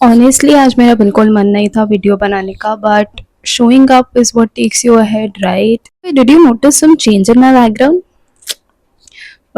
Honestly आज मेरा बिल्कुल मन नहीं था वीडियो बनाने का, but showing up is what takes you ahead, right? Did you notice some change in my background?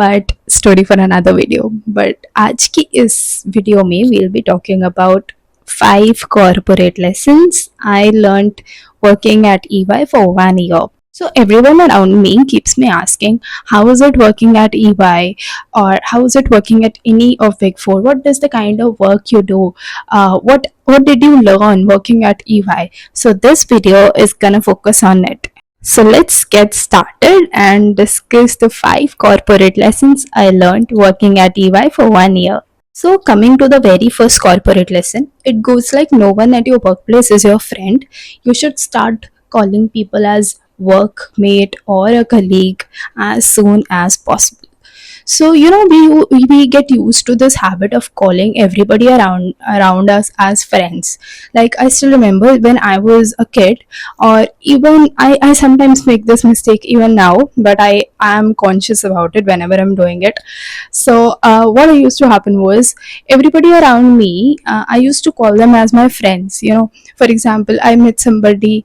But story for another video. But आज की इस वीडियो में we'll be talking about 5 corporate lessons I learned working at EY for 1 year. So everyone around me keeps me asking, how is it working at EY, or how is it working at any of Big Four? What is the kind of work you do? What did you learn working at EY? So this video is gonna focus on it. So let's get started and discuss the 5 corporate lessons I learned working at EY for 1 year. So, coming to the very first corporate lesson, it goes like no one at your workplace is your friend. You should start calling people as workmate or a colleague as soon as possible. So we get used to this habit of calling everybody around us as friends. Like, I still remember when I was a kid, or even I sometimes make this mistake even now, but I am conscious about it whenever I'm doing it. So what I used to happen was, everybody around me, I used to call them as my friends. For example, I met somebody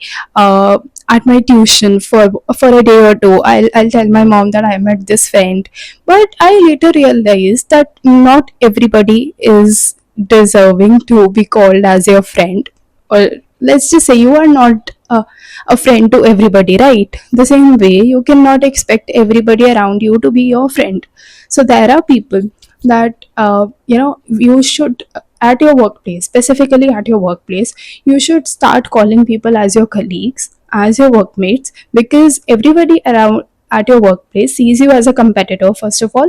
at my tuition for a day or two. I'll tell my mom that I met this friend, but I later realized that not everybody is deserving to be called as your friend. Or let's just say you are not a friend to everybody, right? The same way, you cannot expect everybody around you to be your friend. So there are people that you should, at your workplace, specifically at your workplace, you should start calling people as your colleagues, as your workmates, because everybody around at your workplace sees you as a competitor, first of all,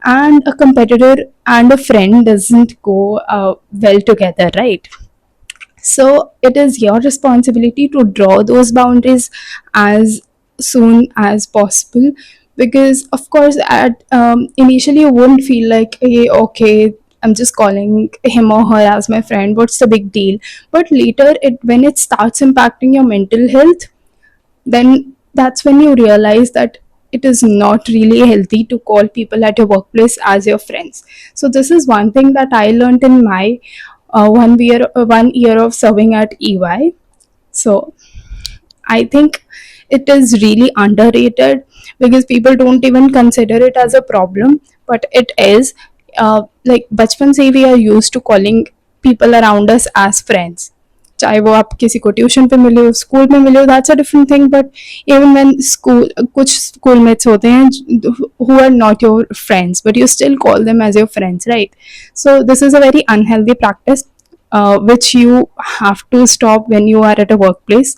and a competitor and a friend doesn't go well together, right? So it is your responsibility to draw those boundaries as soon as possible, because of course at initially you won't feel like, hey, okay, I'm just calling him or her as my friend, what's the big deal? But later, when it starts impacting your mental health, then that's when you realize that it is not really healthy to call people at your workplace as your friends. So this is one thing that I learned in my 1 year of serving at EY. So I think it is really underrated, because people don't even consider it as a problem, but it is. Like बचपन से ही we are used to calling people around us as friends. चाहे वो आप किसी को tuition पे मिले हो, स्कूल में मिले हो, that's a different thing. But even when school, कुछ स्कूल मेट्स होते हैं who are not your friends, but you still call them as your friends, right? So this is a very unhealthy practice, which you have to stop when you are at a workplace.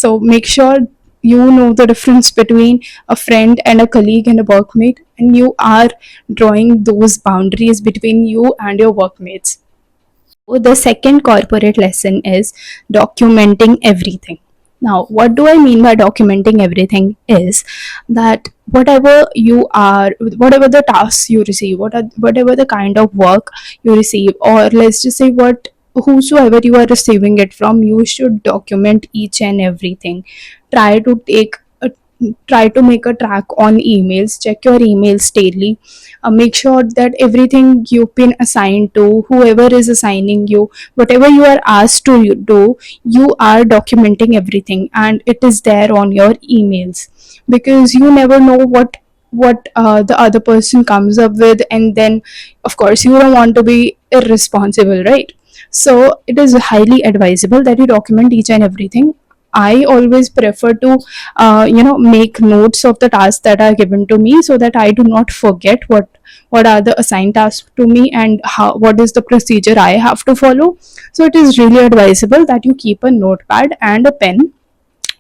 So make sure you know the difference between a friend and a colleague and a workmate, and you are drawing those boundaries between you and your workmates. The second corporate lesson is documenting everything. Now, what do I mean by documenting everything is that whatever the tasks you receive, whatever the kind of work you receive, or let's just say whosoever you are receiving it from, you should document each and everything. Try to take a Try to make a track on emails, check your emails daily, make sure that everything you've been assigned to, whoever is assigning you, whatever you are asked to do, you are documenting everything and it is there on your emails, because you never know what the other person comes up with, and then of course you don't want to be irresponsible, right? So it is highly advisable that you document each and everything. I always prefer to, make notes of the tasks that are given to me, so that I do not forget what are the assigned tasks to me, and what is the procedure I have to follow. So it is really advisable that you keep a notepad and a pen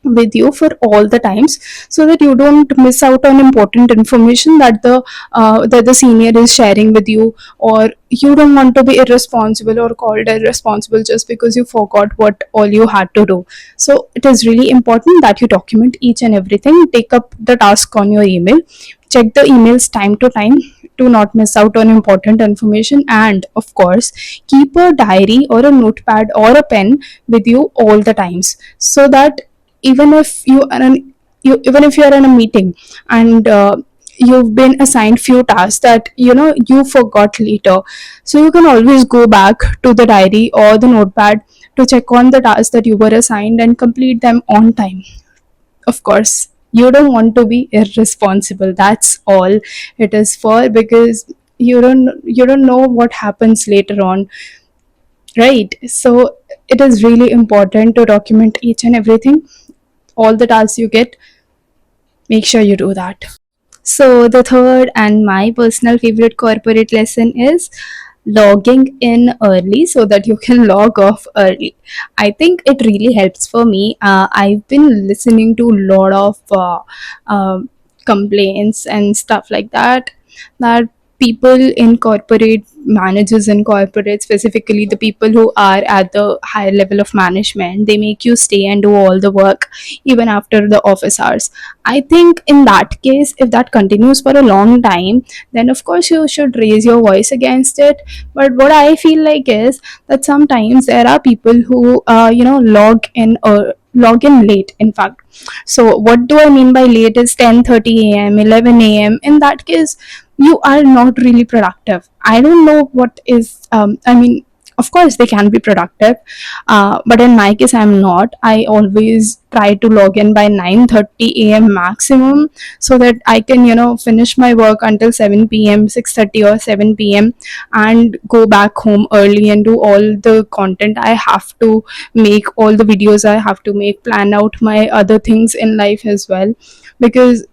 with you for all the times, so that you don't miss out on important information that the senior is sharing with you, or you don't want to be irresponsible or called irresponsible just because you forgot what all you had to do. So it is really important that you document each and everything. Take up the task on your email, check the emails time to time to not miss out on important information, and of course keep a diary or a notepad or a pen with you all the times, so that even if you are in a meeting, and you've been assigned few tasks that you forgot later. So you can always go back to the diary or the notepad to check on the tasks that you were assigned and complete them on time. Of course, you don't want to be irresponsible. That's all it is for, because you don't know what happens later on, right? So it is really important to document each and everything, all the tasks you get. Make sure you do that. So, the third and my personal favorite corporate lesson is logging in early so that you can log off early. I think it really helps for me. I've been listening to a lot of complaints and stuff like that, that people in corporate, managers in corporate, specifically the people who are at the higher level of management, they make you stay and do all the work even after the office hours. I think in that case, if that continues for a long time, then of course you should raise your voice against it. But what I feel like is that sometimes there are people who, log in late. In fact, so what do I mean by late is 10:30 a.m., 11 a.m. In that case, you are not really productive. I don't know what is. I mean, of course they can be productive, but in my case I'm not. I always try to log in by 9:30 a.m. maximum, so that I can finish my work until 7 p.m., 6:30 or 7 p.m., and go back home early and do all the content I have to make, all the videos I have to make, plan out my other things in life as well. Because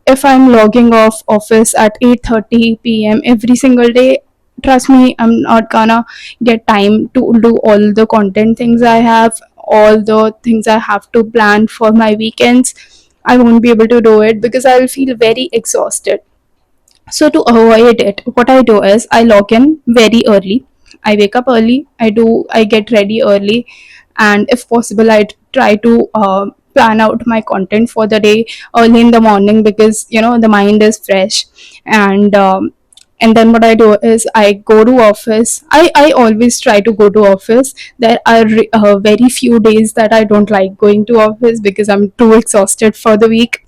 if I'm logging off office at 8:30 p.m. every single day, trust me, I'm not gonna get time to do all the content things I have, all the things I have to plan for my weekends. I won't be able to do it because I'll feel very exhausted. So to avoid it, what I do is I log in very early. I wake up early. I get ready early, and if possible, I try to plan out my content for the day early in the morning, because the mind is fresh. And then what I do is I go to office. I always try to go to office. There are very few days that I don't like going to office because I'm too exhausted for the week,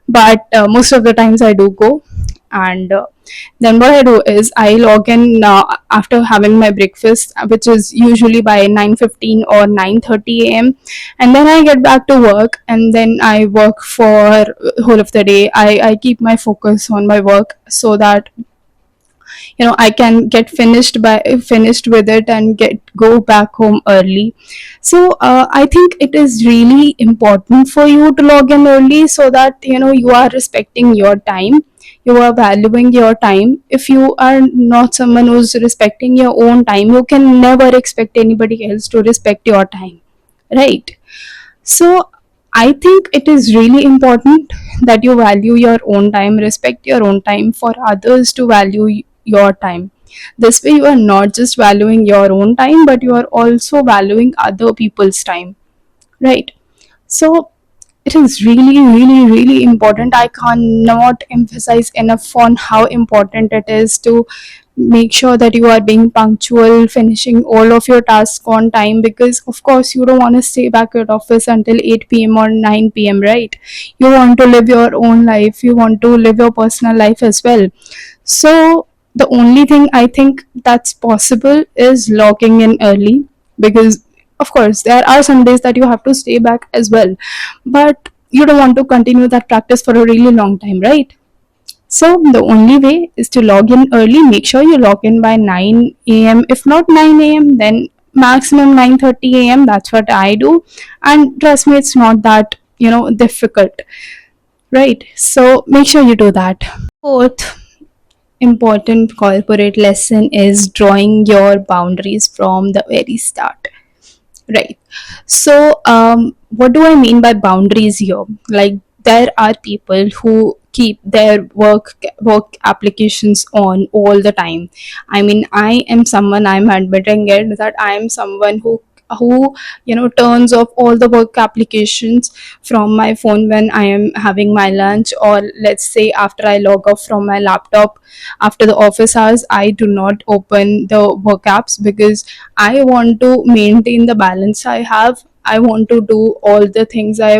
but most of the times I do go. And then what I do is I log in after having my breakfast, which is usually by 9:15 or 9:30 a.m., and then I get back to work, and then I work for whole of the day. I keep my focus on my work so that I can get finished with it and get go back home early. So I think it is really important for you to log in early, so that you are respecting your time, you are valuing your time. If you are not someone who's respecting your own time, you can never expect anybody else to respect your time, right? So I think it is really important that you value your own time, respect your own time, for others to value your time. This way, you are not just valuing your own time, but you are also valuing other people's time, right? So it is really, really, really important. I cannot emphasize enough on how important it is to make sure that you are being punctual, finishing all of your tasks on time, because of course you don't want to stay back at office until 8 p.m. or 9 p.m., right? You want to live your own life, you want to live your personal life as well. So the only thing I think that's possible is logging in early, because of course there are some days that you have to stay back as well, but you don't want to continue that practice for a really long time, right? So the only way is to log in early. Make sure you log in by 9 a.m. If not 9 a.m., then maximum 9:30 a.m. That's what I do. And trust me, it's not that, difficult, right? So make sure you do that. Fourth important corporate lesson is drawing your boundaries from the very start. Right. So, what do I mean by boundaries here? Like, there are people who keep their work applications on all the time. I mean, I am someone, I'm admitting it, that I am someone who turns off all the work applications from my phone when I am having my lunch, or let's say after I log off from my laptop after the office hours. I do not open the work apps because I want to maintain the balance I have. I want to do all the things I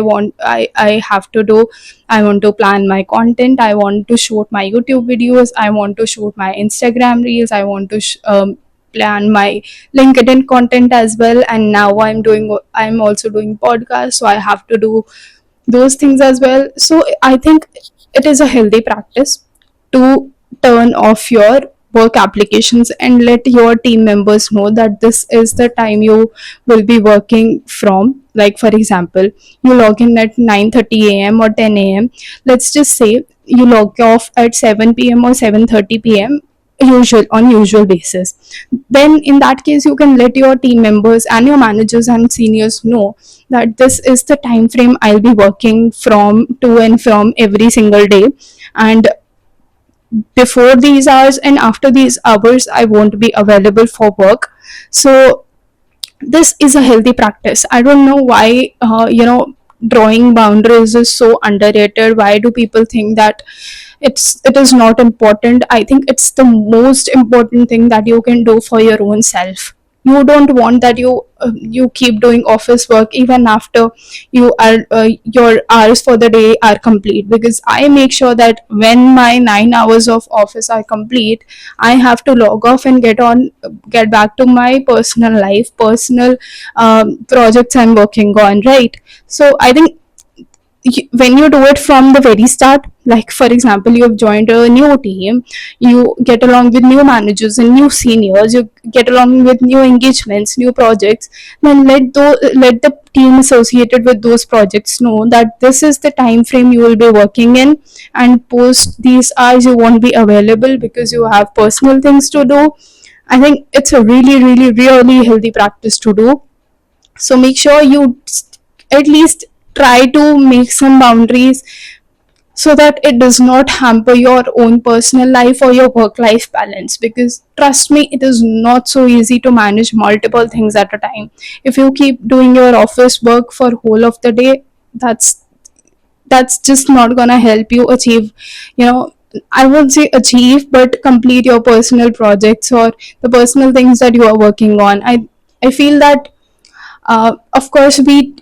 have to do. I want to plan my content, I want to shoot my YouTube videos, I want to shoot my Instagram reels, I want to plan my LinkedIn content as well. And now I'm also doing podcasts, so I have to do those things as well. So I think it is a healthy practice to turn off your work applications and let your team members know that this is the time you will be working from. Like for example, you log in at 9:30 a.m. or 10 a.m. Let's just say you log off at 7 p.m. or 7:30 p.m. usual basis. Then in that case, you can let your team members and your managers and seniors know that this is the time frame I'll be working from, to and from, every single day. And before these hours and after these hours, I won't be available for work. So this is a healthy practice. I don't know why drawing boundaries is so underrated. Why do people think that it is not important? I think it's the most important thing that you can do for your own self. You don't want that you keep doing office work even after your hours for the day are complete, because I make sure that when my 9 hours of office are complete, I have to log off and get back to my personal life, personal projects I'm working on, right? So I think when you do it from the very start, like for example, you have joined a new team, you get along with new managers and new seniors, you get along with new engagements, new projects, then let the team associated with those projects know that this is the time frame you will be working in, and post these hours you won't be available because you have personal things to do. I think it's a really healthy practice to do. So make sure you at least try to make some boundaries so that it does not hamper your own personal life or your work life balance, because trust me, it is not so easy to manage multiple things at a time. If you keep doing your office work for whole of the day, that's just not gonna help you achieve, you know, I won't say achieve, but complete your personal projects or the personal things that you are working on. I feel that of course we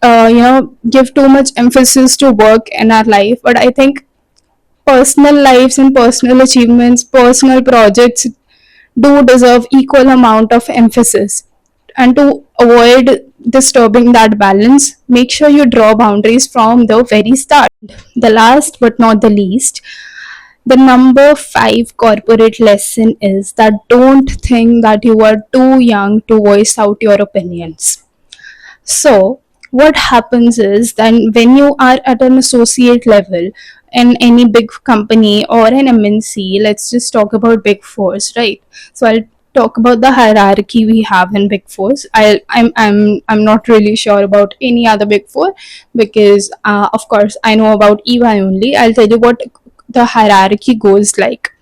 give too much emphasis to work in our life, but I think personal lives and personal achievements, personal projects do deserve equal amount of emphasis. And to avoid disturbing that balance, make sure you draw boundaries from the very start. The last but not the least, the number 5 corporate lesson is that don't think that you are too young to voice out your opinions. So, what happens is then when you are at an associate level in any big company or an MNC, let's just talk about big fours, right? So I'll talk about the hierarchy we have in big fours. I'm not really sure about any other big four, because of course I know about EY only. I'll tell you what the hierarchy goes like.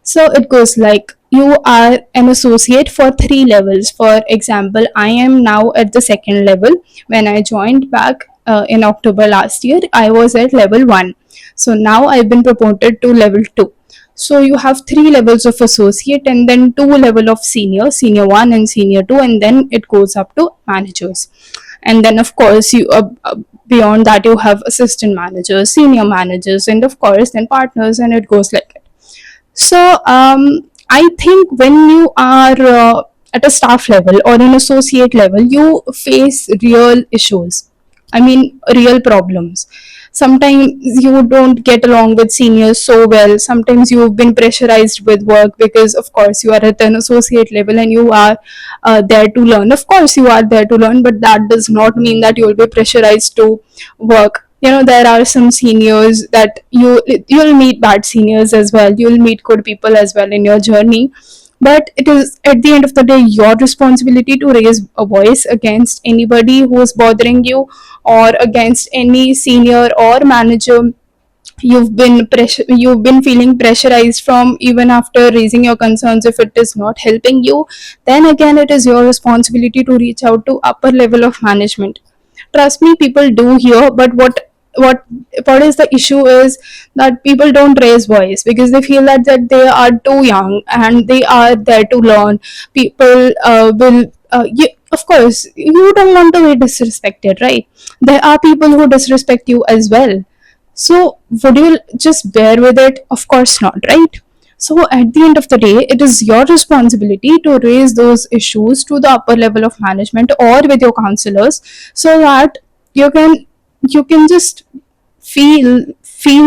So it goes like, you are an associate for 3 levels. For example, I am now at the second level. When I joined back in October last year, I was at level 1. So now I've been promoted to level 2. So you have 3 levels of associate and then 2 level of senior, senior 1 and senior 2, and then it goes up to managers. And then of course beyond that you have assistant managers, senior managers, and of course then partners, and it goes like it. So I think when you are at a staff level or an associate level, you face real issues. I mean, real problems. Sometimes you don't get along with seniors so well. Sometimes you've been pressurized with work because, of course, you are at an associate level and you are there to learn. Of course, you are there to learn, but that does not mean that you will be pressurized to work. You know, there are some seniors that you'll meet bad seniors as well, you'll meet good people as well in your journey, but it is at the end of the day your responsibility to raise a voice against anybody who is bothering you, or against any senior or manager you've been feeling pressurized from. Even after raising your concerns, if it is not helping you, then again it is your responsibility to reach out to upper level of management. Trust me, people do here, but what what is the issue is that people don't raise voice because they feel that they are too young and they are there to learn. People will of course you don't want to be disrespected, right? There are people who disrespect you as well. So would you just bear with it? Of course not, right? So at the end of the day, it is your responsibility to raise those issues to the upper level of management or with your counselors, so that you can you can just feel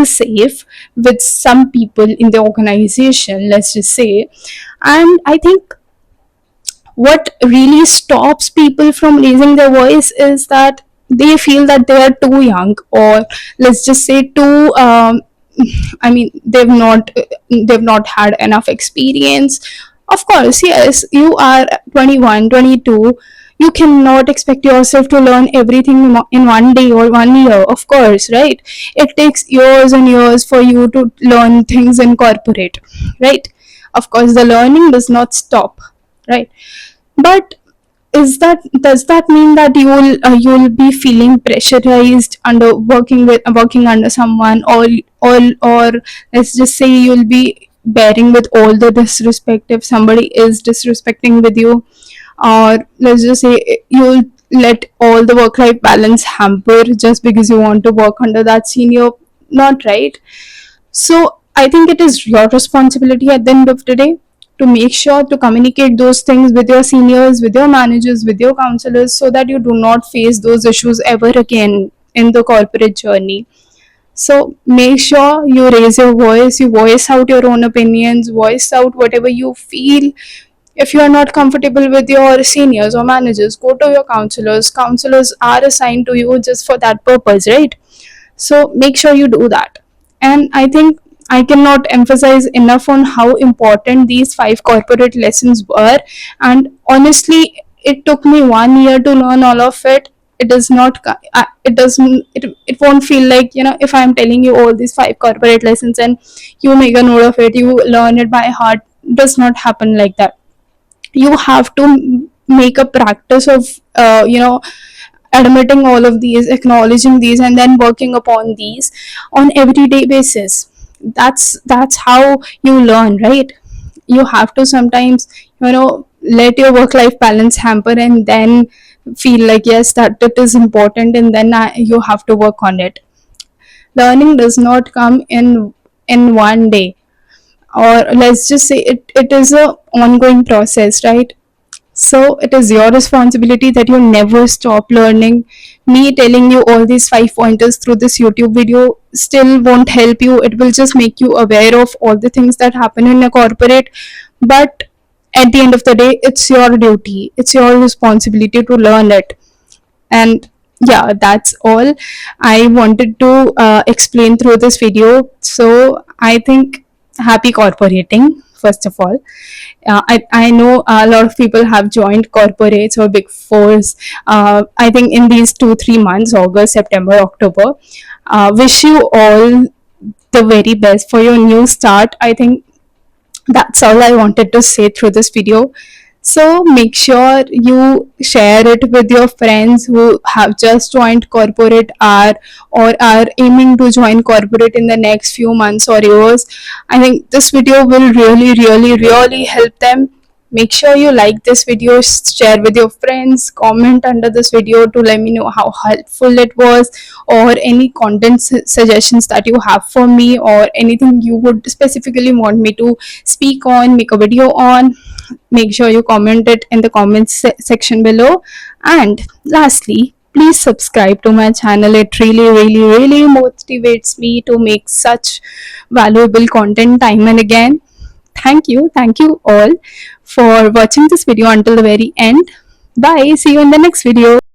safe with some people in the organization, let's just say. And I think what really stops people from raising their voice is that they feel that they are too young, or let's just say too I mean, they've not had enough experience. Of course, yes, you are 21, 22. You cannot expect yourself to learn everything in one day or 1 year, of course, right? It takes years and years for you to learn things in corporate, right? Of course, the learning does not stop, right? But does that mean that you'll be feeling pressurized under working under someone, or let's just say you'll be bearing with all the disrespect if somebody is disrespecting with you, or let's just say you'll let all the work life balance hamper just because you want to work under that senior? Not right. So I think it is your responsibility at the end of the day to make sure to communicate those things with your seniors, with your managers, with your counselors, so that you do not face those issues ever again in the corporate journey. So make sure you raise your voice, you voice out your own opinions, voice out whatever you feel. If you are not comfortable with your seniors or managers, go to your counselors. Counselors are assigned to you just for that purpose, right? So make sure you do that. And I think I cannot emphasize enough on how important these 5 corporate lessons were. And honestly, it took me 1 year to learn all of it. It does not it doesn't it won't feel like, if I'm telling you all these 5 corporate lessons and you make a note of it, you learn it by heart. It does not happen like that. You have to make a practice of admitting all of these, acknowledging these, and then working upon these on everyday basis. That's how you learn, right? You have to sometimes, let your work life balance hamper, and then feel like, yes, that it is important, and then you have to work on it. Learning does not come in one day, or let's just say it is a ongoing process, right? So it is your responsibility that you never stop learning. Me telling you all these 5 pointers through this YouTube video still won't help you. It will just make you aware of all the things that happen in a corporate. But at the end of the day, it's your duty, it's your responsibility to learn it. And yeah, that's all I wanted to explain through this video. So I think, happy corporating, first of all. I know a lot of people have joined corporates or big fours. I think in these 2-3 months, August, September, October. Wish you all the very best for your new start. I think that's all I wanted to say through this video. So make sure you share it with your friends who have just joined corporate, or are aiming to join corporate in the next few months or years. I think this video will really, really, really help them. Make sure you like this video, share with your friends, comment under this video to let me know how helpful it was, or any content suggestions that you have for me, or anything you would specifically want me to speak on, make a video on. Make sure you comment it in the comments section below. And lastly, please subscribe to my channel. It really, really, really motivates me to make such valuable content time and again. Thank you all for watching this video until the very end. Bye, see you in the next video.